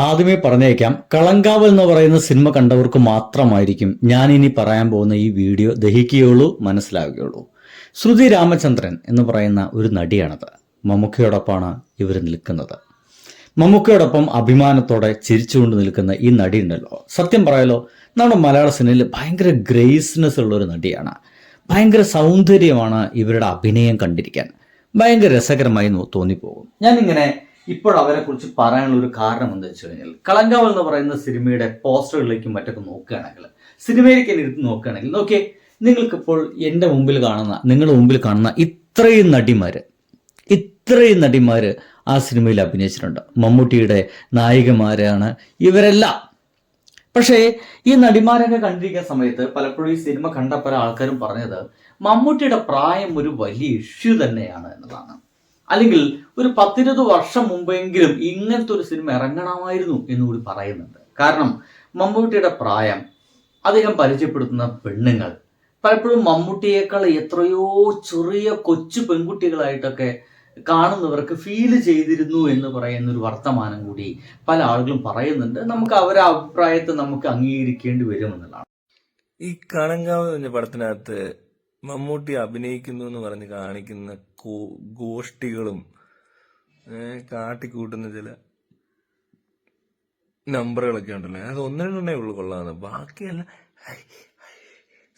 ആദ്യമേ പറഞ്ഞേക്കാം, കളങ്കാവൽ എന്ന് പറയുന്ന സിനിമ കണ്ടവർക്ക് മാത്രമായിരിക്കും ഞാൻ ഇനി പറയാൻ പോകുന്ന ഈ വീഡിയോ ദഹിക്കുകയുള്ളൂ, മനസ്സിലാവുകയുള്ളൂ. ശ്രുതി രാമചന്ദ്രൻ എന്ന് പറയുന്ന ഒരു നടിയാണത്. മമ്മൂക്കയോടൊപ്പമാണ് ഇവർ നിൽക്കുന്നത്. മമ്മൂക്കയോടൊപ്പം അഭിമാനത്തോടെ ചിരിച്ചുകൊണ്ട് നിൽക്കുന്ന ഈ നടി ഉണ്ടല്ലോ, സത്യം പറയാലോ, നമ്മുടെ മലയാള സിനിമയിൽ ഭയങ്കര ഗ്രേസ്നെസ് ഉള്ള ഒരു നടിയാണ്. ഭയങ്കര സൗന്ദര്യമാണ് ഇവരുടെ അഭിനയം കണ്ടിരിക്കാൻ. ഭയങ്കര രസകരമായി തോന്നിപ്പോകും. ഞാനിങ്ങനെ ഇപ്പോൾ അവരെ കുറിച്ച് പറയാനുള്ള ഒരു കാരണം എന്താ വെച്ച് കഴിഞ്ഞാൽ, കളങ്കാവൽ എന്ന് പറയുന്ന സിനിമയുടെ പോസ്റ്ററുകളിലേക്കും മറ്റൊക്കെ നോക്കുകയാണെങ്കിൽ, സിനിമയിലേക്ക് ഇരുന്ന് നോക്കുകയാണെങ്കിൽ, നോക്കിയേ, നിങ്ങൾക്കിപ്പോൾ എൻ്റെ മുമ്പിൽ കാണുന്ന, നിങ്ങളുടെ മുമ്പിൽ കാണുന്ന ഇത്രയും നടിമാര് ആ സിനിമയിൽ അഭിനയിച്ചിട്ടുണ്ട്. മമ്മൂട്ടിയുടെ നായികമാരാണ് ഇവരെല്ലാം. പക്ഷേ ഈ നടിമാരൊക്കെ കണ്ടിരിക്കുന്ന സമയത്ത് പലപ്പോഴും ഈ സിനിമ കണ്ട പല ആൾക്കാരും പറഞ്ഞത് മമ്മൂട്ടിയുടെ പ്രായം ഒരു വലിയ ഇഷ്യൂ തന്നെയാണ് എന്നതാണ്. അല്ലെങ്കിൽ ഒരു 10-20 വർഷം മുമ്പെങ്കിലും ഇങ്ങനത്തെ ഒരു സിനിമ ഇറങ്ങണമായിരുന്നു എന്നുകൂടി പറയുന്നുണ്ട്. കാരണം മമ്മൂട്ടിയുടെ പ്രായം, അദ്ദേഹം പരിചയപ്പെടുത്തുന്ന പെണ്ണുങ്ങൾ പലപ്പോഴും മമ്മൂട്ടിയേക്കാൾ എത്രയോ ചെറിയ കൊച്ചു പെൺകുട്ടികളായിട്ടൊക്കെ കാണുന്നവർക്ക് ഫീൽ ചെയ്തിരുന്നു എന്ന് പറയുന്ന ഒരു വർത്തമാനം കൂടി പല ആളുകളും പറയുന്നുണ്ട്. നമുക്ക് അവരുടെ അഭിപ്രായത്തെ നമുക്ക് അംഗീകരിക്കേണ്ടി വരുമെന്നുള്ളതാണ്. ഈ കളങ്കാവ് എന്ന പടത്തിനകത്ത് മമ്മൂട്ടി അഭിനയിക്കുന്നു എന്ന് പറഞ്ഞ് കാണിക്കുന്ന ഗോഷ്ടികളും കാട്ടിക്കൂട്ടുന്ന ചില നമ്പറുകളൊക്കെ ഉണ്ടല്ലോ, അത് ഒന്നിനെ ഉള്ളു കൊള്ളാന്ന്, ബാക്കിയല്ല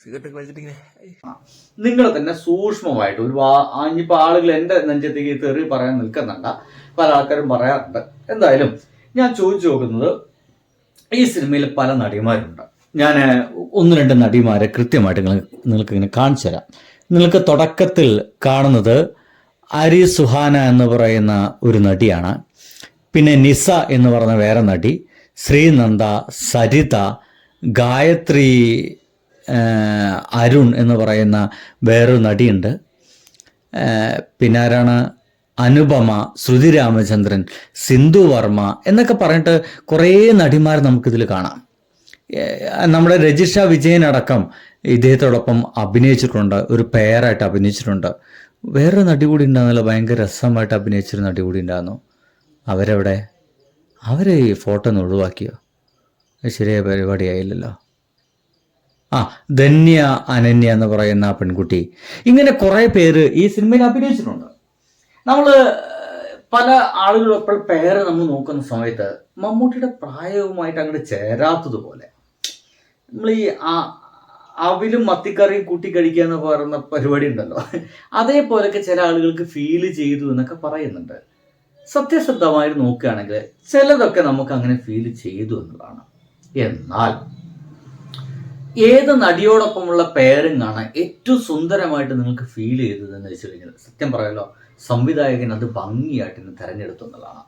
സിഗരറ്റൊക്കെ വെച്ചിട്ടിങ്ങനെ. നിങ്ങൾ തന്നെ സൂക്ഷ്മമായിട്ട് ഇനിയിപ്പോൾ ആളുകൾ എൻ്റെ നെഞ്ചത്തേക്ക് തെറി പറയാൻ നിൽക്കുന്നുണ്ട, പല ആൾക്കാരും പറയാറുണ്ട്. എന്തായാലും ഞാൻ ചോദിച്ചു നോക്കുന്നത്, ഈ സിനിമയിൽ പല നടിമാരുണ്ട്. ഞാൻ 1-2 നടിമാരെ കൃത്യമായിട്ട് നിങ്ങൾക്ക് ഇങ്ങനെ കാണിച്ചു തരാം. നിങ്ങൾക്ക് തുടക്കത്തിൽ കാണുന്നത് അരി സുഹാന എന്ന് പറയുന്ന ഒരു നടിയാണ്. പിന്നെ നിസ എന്ന് പറയുന്ന വേറെ നടി, ശ്രീനന്ദ, സരിത, ഗായത്രി അരുൺ എന്ന് പറയുന്ന വേറൊരു നടിയുണ്ട്. പിന്നെ ആരാണ്, അനുപമ, ശ്രുതി രാമചന്ദ്രൻ, സിന്ധു വർമ്മ എന്നൊക്കെ പറഞ്ഞിട്ട് കുറേ നടിമാർ നമുക്കിതിൽ കാണാം. നമ്മുടെ രജിഷ വിജയനടക്കം ഇദ്ദേഹത്തോടൊപ്പം അഭിനയിച്ചിട്ടുണ്ട്, ഒരു പെയറായിട്ട് അഭിനയിച്ചിട്ടുണ്ട്. വേറൊരു നടി കൂടി ഉണ്ടാകുന്നല്ലോ, ഭയങ്കര രസമായിട്ട് അഭിനയിച്ചൊരു നടി കൂടി ഉണ്ടായിരുന്നു. അവരെവിടെ? അവർ ഈ ഫോട്ടോ ഒന്ന് ഒഴിവാക്കിയോ? ശരിയായ പരിപാടിയായില്ലല്ലോ. ധന്യ അനന്യ എന്ന് പറയുന്ന പെൺകുട്ടി, ഇങ്ങനെ കുറേ പേര് ഈ സിനിമയിൽ അഭിനയിച്ചിട്ടുണ്ട്. നമ്മൾ പല ആളുകളൊപ്പം പേര് നമ്മൾ നോക്കുന്ന സമയത്ത് മമ്മൂട്ടിയുടെ പ്രായവുമായിട്ട് അങ്ങോട്ട് ചേരാത്തതുപോലെ, നമ്മൾ ഈ അവിലും മത്തിക്കറിയും കൂട്ടി കഴിക്കുക എന്ന് പറയുന്ന പരിപാടി ഉണ്ടല്ലോ, അതേപോലെയൊക്കെ ചില ആളുകൾക്ക് ഫീൽ ചെയ്തു എന്നൊക്കെ പറയുന്നുണ്ട്. സത്യസന്ധമായി നോക്കുകയാണെങ്കിൽ ചിലതൊക്കെ നമുക്ക് അങ്ങനെ ഫീൽ ചെയ്തു എന്നതാണ്. എന്നാൽ ഏത് നടിയോടൊപ്പമുള്ള പെയറിംഗ് ആണ് ഏറ്റവും സുന്ദരമായിട്ട് നിങ്ങൾക്ക് ഫീൽ ചെയ്തതെന്ന് വെച്ച് കഴിഞ്ഞാൽ, സത്യം പറയാലോ, സംവിധായകൻ അത് ഭംഗിയായിട്ട് ഇന്ന് തിരഞ്ഞെടുത്തു എന്നതാണ്.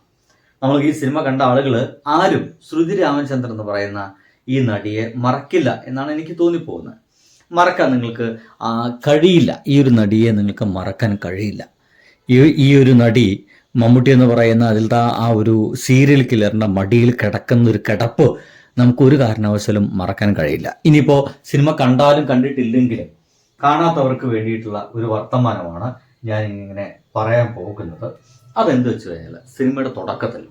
നമ്മൾ ഈ സിനിമ കണ്ട ആളുകൾ ആരും ശ്രുതി രാമചന്ദ്രൻ എന്ന് പറയുന്ന ഈ നടിയെ മറക്കില്ല എന്നാണ് എനിക്ക് തോന്നിപ്പോകുന്നത്. മറക്കാൻ നിങ്ങൾക്ക് കഴിയില്ല. ഈ ഒരു നടിയെ നിങ്ങൾക്ക് മറക്കാൻ കഴിയില്ല. ഈ ഒരു നടി, മമ്മൂട്ടി എന്ന് പറയുന്ന അതിലത്തെ ആ ഒരു സീരിയൽ കില്ലറിൻ്റെ മടിയിൽ കിടക്കുന്ന ഒരു കിടപ്പ് നമുക്കൊരു കാരണവശാലും മറക്കാൻ കഴിയില്ല. ഇനിയിപ്പോൾ സിനിമ കണ്ടാലും കണ്ടിട്ടില്ലെങ്കിലും കാണാത്തവർക്ക് വേണ്ടിയിട്ടുള്ള ഒരു വർത്തമാനമാണ് ഞാൻ ഇങ്ങനെ പറയാൻ പോകുന്നത്. അതെന്ത് വെച്ച് കഴിഞ്ഞാൽ, സിനിമയുടെ തുടക്കത്തിൽ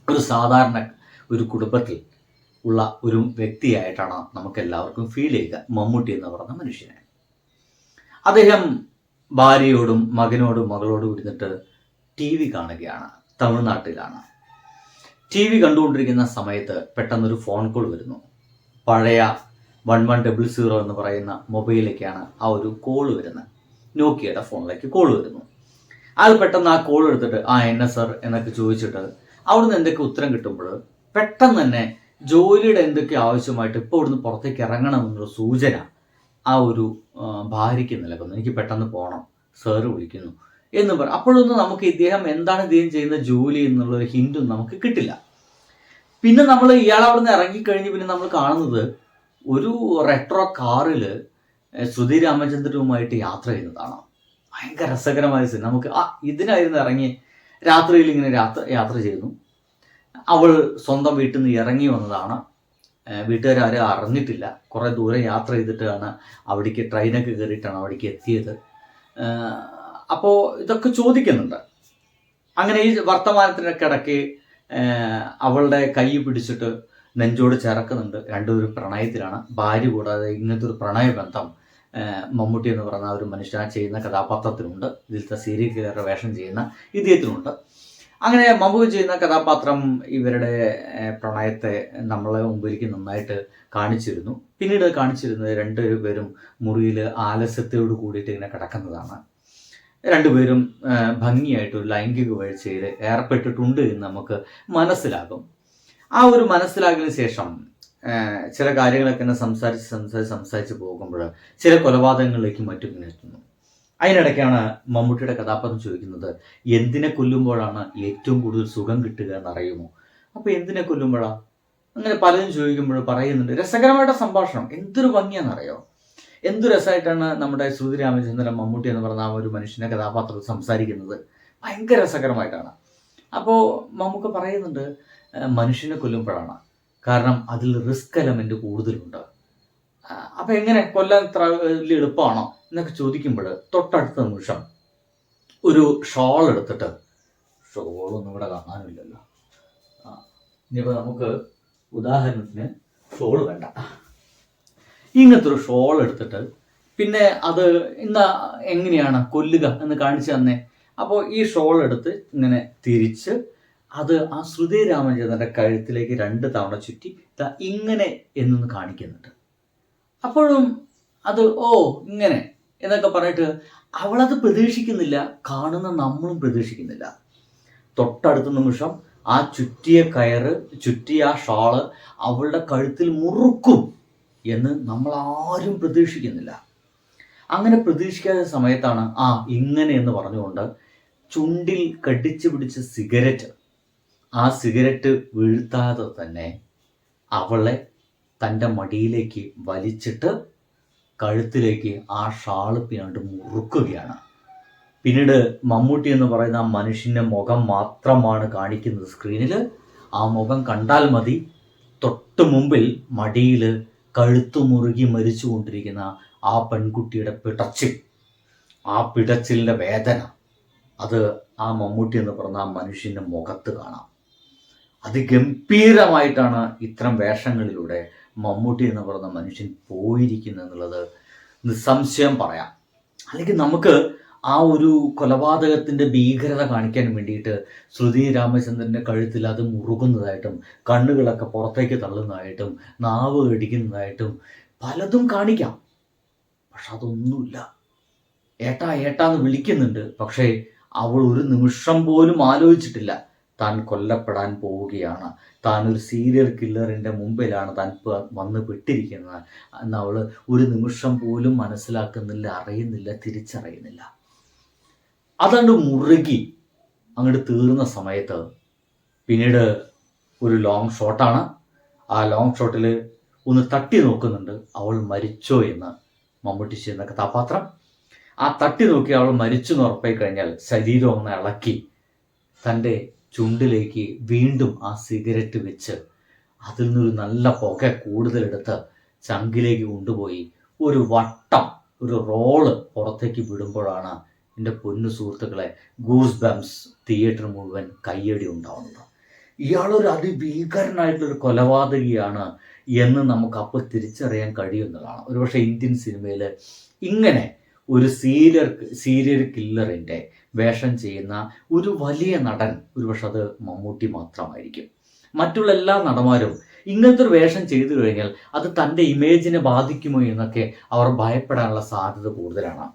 ഒരു സാധാരണ ഒരു കുടുംബത്തിൽ ഉള്ള ഒരു വ്യക്തിയായിട്ടാണ് നമുക്ക് എല്ലാവർക്കും ഫീൽ ചെയ്യുക മമ്മൂട്ടി എന്ന് പറയുന്ന മനുഷ്യനെ. അദ്ദേഹം ഭാര്യയോടും മകനോടും മകളോടും ഇരുന്നിട്ട് TV കാണുകയാണ്. തമിഴ്നാട്ടിലാണ്. TV കണ്ടുകൊണ്ടിരിക്കുന്ന സമയത്ത് പെട്ടെന്നൊരു ഫോൺ കോൾ വരുന്നു. പഴയ 1100 എന്ന് പറയുന്ന മൊബൈലിലേക്കാണ് ആ ഒരു കോൾ വരുന്നത്. നോക്കിയയുടെ ഫോണിലേക്ക് കോൾ വരുന്നു. അത് പെട്ടെന്ന് ആ കോൾ എടുത്തിട്ട് എന്നെ സർ എന്നൊക്കെ ചോദിച്ചിട്ട് അവിടുന്ന് എന്തൊക്കെ ഉത്തരം കിട്ടുമ്പോൾ പെട്ടെന്ന് തന്നെ ജോലിയുടെ എന്തൊക്കെ ആവശ്യമായിട്ട് ഇപ്പോൾ ഇവിടുന്ന് പുറത്തേക്ക് ഇറങ്ങണമെന്നുള്ള സൂചന ആ ഒരു ഭാര്യയ്ക്ക് നൽകുന്നു. എനിക്ക് പെട്ടെന്ന് പോകണം, സാറ് വിളിക്കുന്നു എന്ന് പറയും. അപ്പോഴൊന്നും നമുക്ക് ഇദ്ദേഹം ചെയ്യുന്ന ജോലി എന്നുള്ളൊരു ഹിൻറ്റും നമുക്ക് കിട്ടില്ല. പിന്നെ നമ്മൾ ഇയാൾ അവിടെ നിന്ന് ഇറങ്ങിക്കഴിഞ്ഞ് പിന്നെ നമ്മൾ കാണുന്നത് ഒരു റെട്രോ കാറിൽ ശ്രുതി രാമചന്ദ്രനുമായിട്ട് യാത്ര ചെയ്യുന്നതാണ്. ഭയങ്കര രസകരമായ സിനിമ. നമുക്ക് ഇതിനായിരുന്നു ഇറങ്ങി രാത്രിയിൽ ഇങ്ങനെ യാത്ര ചെയ്യുന്നു. അവൾ സ്വന്തം വീട്ടിൽ നിന്ന് ഇറങ്ങി വന്നതാണ്. വീട്ടുകാരും അറിഞ്ഞിട്ടില്ല. കുറേ ദൂരം യാത്ര ചെയ്തിട്ടാണ് അവിടേക്ക്, ട്രെയിനൊക്കെ കയറിയിട്ടാണ് അവിടേക്ക് എത്തിയത്. അപ്പോൾ ഇതൊക്കെ ചോദിക്കുന്നുണ്ട്. അങ്ങനെ ഈ വർത്തമാനത്തിനൊക്കെ ഇടയ്ക്ക് അവളുടെ കൈ പിടിച്ചിട്ട് നെഞ്ചോട് ചേർക്കുന്നുണ്ട്. രണ്ടുപേരും പ്രണയത്തിലാണ്. ഭാര്യ കൂടാതെ ഇങ്ങനത്തെ ഒരു പ്രണയബന്ധം മമ്മൂട്ടി എന്ന് പറയുന്ന ഒരു മനുഷ്യനെ ചെയ്യുന്ന കഥാപാത്രത്തിനുണ്ട്. ഇതിലത്തെ സീരിയൽ കില്ലറുടെ വേഷം ചെയ്യുന്ന ഇദ്ദേഹത്തിനുണ്ട്. അങ്ങനെ മമ്മൂട്ടി ചെയ്യുന്ന കഥാപാത്രം ഇവരുടെ പ്രണയത്തെ നമ്മളെ മുമ്പിലേക്ക് നന്നായിട്ട് കാണിച്ചിരുന്നു. പിന്നീട് കാണിച്ചിരുന്നത് രണ്ടുപേരും മുറിയിൽ ആലസ്യത്തോട് കൂടിയിട്ട് ഇങ്ങനെ കിടക്കുന്നതാണ്. രണ്ടുപേരും ഭംഗിയായിട്ട് ഒരു ലൈംഗിക വീഴ്ചയിൽ ഏർപ്പെട്ടിട്ടുണ്ട് എന്ന് നമുക്ക് മനസ്സിലാകും. ആ ഒരു മനസ്സിലാക്കിയതിന് ശേഷം ചില കാര്യങ്ങളൊക്കെ ഇങ്ങനെ സംസാരിച്ച് പോകുമ്പോൾ ചില കൊലപാതകങ്ങളിലേക്ക് മറ്റും ഇങ്ങനെ എത്തുന്നു. അതിനിടയ്ക്കാണ് മമ്മൂട്ടിയുടെ കഥാപാത്രം ചോദിക്കുന്നത്, എന്തിനെ കൊല്ലുമ്പോഴാണ് ഏറ്റവും കൂടുതൽ സുഖം കിട്ടുക എന്നറിയുമോ? അപ്പോൾ എന്തിനെ കൊല്ലുമ്പോഴാണ് അങ്ങനെ പലരും ചോദിക്കുമ്പോൾ പറയുന്നുണ്ട്. രസകരമായിട്ട് സംഭാഷണം എന്തൊരു ഭംഗിയാണെന്നറിയോ? എന്തു രസമായിട്ടാണ് നമ്മുടെ ശ്രുതി രാമചന്ദ്രൻ മമ്മൂട്ടി എന്ന് പറഞ്ഞ ആ ഒരു മനുഷ്യൻ്റെ കഥാപാത്രം സംസാരിക്കുന്നത്. ഭയങ്കര രസകരമായിട്ടാണ്. അപ്പോൾ മമ്മൂക്ക പറയുന്നുണ്ട്, മനുഷ്യനെ കൊല്ലുമ്പോഴാണ്, കാരണം അതിൽ റിസ്ക് എലമെന്റ് കൂടുതലുണ്ട്. അപ്പൊ എങ്ങനെ കൊല്ലാൻ ഇത്ര വലിയ എളുപ്പമാണോ എന്നൊക്കെ ചോദിക്കുമ്പോൾ തൊട്ടടുത്ത നിമിഷം ഒരു ഷോൾ എടുത്തിട്ട്, ഷോളൊന്നും ഇവിടെ കാണാനില്ലല്ലോ, ഇനിയിപ്പോൾ നമുക്ക് ഉദാഹരണത്തിന് ഷോൾ വേണ്ട, ഇങ്ങനത്തെ ഒരു ഷോൾ എടുത്തിട്ട് പിന്നെ അത് ഇന്ന് എങ്ങനെയാണ് കൊല്ലുക എന്ന് കാണിച്ചു തന്നെ. അപ്പോൾ ഈ ഷോൾ എടുത്ത് ഇങ്ങനെ തിരിച്ച് അത് ആ ശ്രുതി രാമചന്ദ്രൻ്റെ കഴുത്തിലേക്ക് 2 തവണ ചുറ്റി ഇങ്ങനെ എന്നൊന്ന് കാണിക്കുന്നുണ്ട്. അപ്പോഴും അത് ഇങ്ങനെ എന്നൊക്കെ പറഞ്ഞിട്ട് അവളത് പ്രതീക്ഷിക്കുന്നില്ല, കാണുന്ന നമ്മളും പ്രതീക്ഷിക്കുന്നില്ല. തൊട്ടടുത്ത നിമിഷം ആ ചുറ്റിയ കയറ്, ചുറ്റിയ ആ ഷാള് അവളുടെ കഴുത്തിൽ മുറുക്കും എന്ന് നമ്മൾ ആരും പ്രതീക്ഷിക്കുന്നില്ല. അങ്ങനെ പ്രതീക്ഷിക്കാത്ത സമയത്താണ് ഇങ്ങനെ എന്ന് പറഞ്ഞുകൊണ്ട് ചുണ്ടിൽ കടിച്ചു പിടിച്ച സിഗരറ്റ്, ആ സിഗരറ്റ് വീഴ്ത്താതെ തന്നെ അവളെ തൻ്റെ മടിയിലേക്ക് വലിച്ചിട്ട് കഴുത്തിലേക്ക് ആ ഷാള് പിന്നീട് മുറുക്കുകയാണ്. പിന്നീട് മമ്മൂട്ടി എന്ന് പറയുന്ന ആ മനുഷ്യൻ്റെ മുഖം മാത്രമാണ് കാണിക്കുന്നത് സ്ക്രീനിൽ. ആ മുഖം കണ്ടാൽ മതി. തൊട്ട് മുമ്പിൽ മടിയിൽ കഴുത്തു മുറുകി മരിച്ചുകൊണ്ടിരിക്കുന്ന ആ പെൺകുട്ടിയുടെ പിടച്ചിൽ, ആ പിടച്ചിലിൻ്റെ വേദന അത് ആ മമ്മൂട്ടി എന്ന് പറഞ്ഞ ആ മനുഷ്യൻ്റെ മുഖത്ത് കാണാം. അതിഗംഭീരമായിട്ടാണ് ഇത്തരം വേഷങ്ങളിലൂടെ മമ്മൂട്ടി എന്ന് പറയുന്ന മനുഷ്യൻ പോയിരിക്കുന്നത് എന്നുള്ളത് നിസ്സംശയം പറയാം. അല്ലെങ്കിൽ നമുക്ക് ആ ഒരു കൊലപാതകത്തിൻ്റെ ഭീകരത കാണിക്കാൻ വേണ്ടിയിട്ട് ശ്രുതി രാമചന്ദ്രൻ്റെ കഴുത്തിൽ അത് മുറുകുന്നതായിട്ടും കണ്ണുകളൊക്കെ പുറത്തേക്ക് തള്ളുന്നതായിട്ടും നാവ് കടിക്കുന്നതായിട്ടും പലതും കാണിക്കാം. പക്ഷെ അതൊന്നുമില്ല. ഏട്ടാന്ന് വിളിക്കുന്നുണ്ട്. പക്ഷേ അവൾ ഒരു നിമിഷം പോലും ആലോചിച്ചിട്ടില്ല താൻ കൊല്ലപ്പെടാൻ പോവുകയാണ്, താൻ ഒരു സീരിയൽ കില്ലറിൻ്റെ മുമ്പിലാണ് താൻ വന്ന് പെട്ടിരിക്കുന്നത് എന്ന് അവൾ ഒരു നിമിഷം പോലും മനസ്സിലാക്കുന്നില്ല, അറിയുന്നില്ല, തിരിച്ചറിയുന്നില്ല. അതങ്ങോട്ട് മുറുകി അങ്ങോട്ട് തീർന്ന സമയത്ത് പിന്നീട് ഒരു ലോങ് ഷോട്ടാണ്. ആ ലോങ് ഷോട്ടിൽ ഒന്ന് തട്ടി നോക്കുന്നുണ്ട് അവൾ മരിച്ചോ എന്ന് മമ്മൂട്ടി ചെയ്യുന്ന കഥാപാത്രം. ആ തട്ടി നോക്കി അവൾ മരിച്ചു എന്ന് ഉറപ്പായി കഴിഞ്ഞാൽ ശരീരം ഒന്ന് ഇളക്കി തൻ്റെ ചുണ്ടിലേക്ക് വീണ്ടും ആ സിഗരറ്റ് വെച്ച് അതിൽ നിന്നൊരു നല്ല പുക കൂടുതലെടുത്ത് ചങ്കിലേക്ക് കൊണ്ടുപോയി ഒരു വട്ടം, ഒരു റോള് പുറത്തേക്ക് വിടുമ്പോഴാണ് എൻ്റെ പൊന്നു സുഹൃത്തുക്കളെ ഗൂസ് ബംസ് തിയേറ്റർ മുഴുവൻ കയ്യടി ഉണ്ടാവുന്നത്. ഇയാളൊരു അതിഭീകരനായിട്ടുള്ളൊരു കൊലപാതകിയാണ് എന്ന് നമുക്ക് അപ്പോൾ തിരിച്ചറിയാൻ കഴിയുന്നതാണ്. ഒരുപക്ഷെ ഇന്ത്യൻ സിനിമയിൽ ഇങ്ങനെ ഒരു സീരിയൽ കില്ലറിൻ്റെ വേഷം ചെയ്യുന്ന ഒരു വലിയ നടൻ ഒരുപക്ഷെ അത് മമ്മൂട്ടി മാത്രമായിരിക്കും. മറ്റുള്ള എല്ലാ നടന്മാരും ഇങ്ങനത്തെ ഒരു വേഷം ചെയ്തു കഴിഞ്ഞാൽ അത് തൻ്റെ ഇമേജിനെ ബാധിക്കുമോ എന്നൊക്കെ അവർ ഭയപ്പെടാനുള്ള സാധ്യത കൂടുതലാണ്.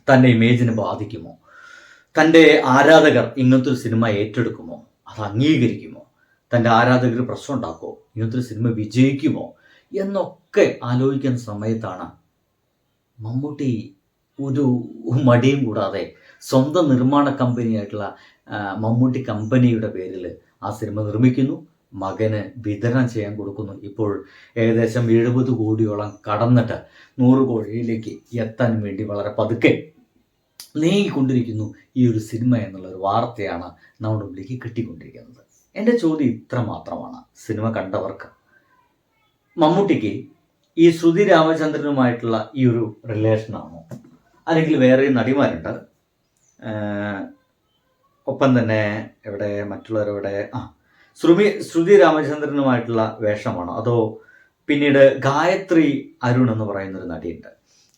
തൻ്റെ ഇമേജിനെ ബാധിക്കുമോ, തൻ്റെ ആരാധകർ ഇങ്ങനത്തെ ഒരു സിനിമ ഏറ്റെടുക്കുമോ, അത് അംഗീകരിക്കുമോ, തൻ്റെ ആരാധകർ പ്രശ്നം ഉണ്ടാക്കുമോ, ഇങ്ങനത്തെ ഒരു സിനിമ വിജയിക്കുമോ എന്നൊക്കെ ആലോചിക്കുന്ന സമയത്താണ് മമ്മൂട്ടി ഒരു മടിയും കൂടാതെ സ്വന്തം നിർമ്മാണ കമ്പനിയായിട്ടുള്ള മമ്മൂട്ടി കമ്പനിയുടെ പേരിൽ ആ സിനിമ നിർമ്മിക്കുന്നു, മകന് വിതരണം ചെയ്യാൻ കൊടുക്കുന്നു. ഇപ്പോൾ ഏകദേശം 70 കോടിയോളം കടന്നിട്ട് 100 കോടിയിലേക്ക് എത്താൻ വേണ്ടി വളരെ പതുക്കെ നീങ്ങിക്കൊണ്ടിരിക്കുന്നു ഈ ഒരു സിനിമ എന്നുള്ളൊരു വാർത്തയാണ് നമ്മുടെ മുമ്പിലേക്ക് കിട്ടിക്കൊണ്ടിരിക്കുന്നത്. എൻ്റെ ചോദ്യം ഇത്ര മാത്രമാണ് സിനിമ കണ്ടവർക്ക്. മമ്മൂട്ടിക്ക് ഈ ശ്രുതി രാമചന്ദ്രനുമായിട്ടുള്ള ഈ ഒരു റിലേഷനാണോ, അല്ലെങ്കിൽ വേറെ നടിമാരുണ്ട്, ഒപ്പം തന്നെ ഇവിടെ മറ്റുള്ളവരവിടെ ശ്രുതി രാമചന്ദ്രനുമായിട്ടുള്ള വേഷമാണോ, അതോ പിന്നീട് ഗായത്രി അരുൺ എന്ന് പറയുന്ന ഒരു നടിയുണ്ട്,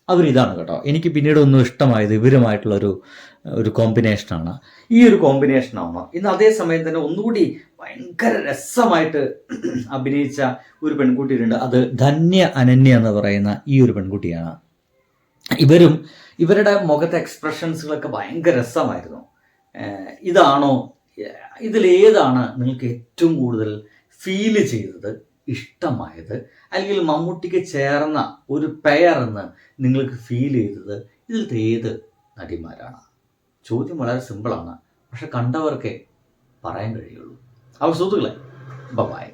അവരിതാണ് കേട്ടോ എനിക്ക് പിന്നീട് ഒന്നും ഇഷ്ടമായത് ഒരു കോമ്പിനേഷനാണ്. ഈ ഒരു കോമ്പിനേഷനാണ് ഇന്ന് അതേ സമയം തന്നെ ഒന്നുകൂടി ഭയങ്കര രസമായിട്ട് അഭിനയിച്ച ഒരു പെൺകുട്ടിയുണ്ട്. അത് ധന്യ അനന്യ എന്ന് പറയുന്ന ഈ ഒരു പെൺകുട്ടിയാണ്. ഇവരുടെ മുഖത്തെ എക്സ്പ്രഷൻസുകളൊക്കെ ഭയങ്കര രസമായിരുന്നു. ഇതിലേതാണ് നിങ്ങൾക്ക് ഏറ്റവും കൂടുതൽ ഫീൽ ചെയ്തത്, ഇഷ്ടമായത്, അല്ലെങ്കിൽ മമ്മൂട്ടിക്ക് ചേർന്ന ഒരു പെയർ എന്ന് നിങ്ങൾക്ക് ഫീൽ ചെയ്തത്? ഇതിലത്തെ ഏത് നടിമാരാണ്? ചോദ്യം വളരെ സിമ്പിളാണ്, പക്ഷെ കണ്ടവർക്കേ പറയാൻ കഴിയുള്ളൂ. അപ്പോൾ സുഹൃത്തുക്കളെ, ബൈ.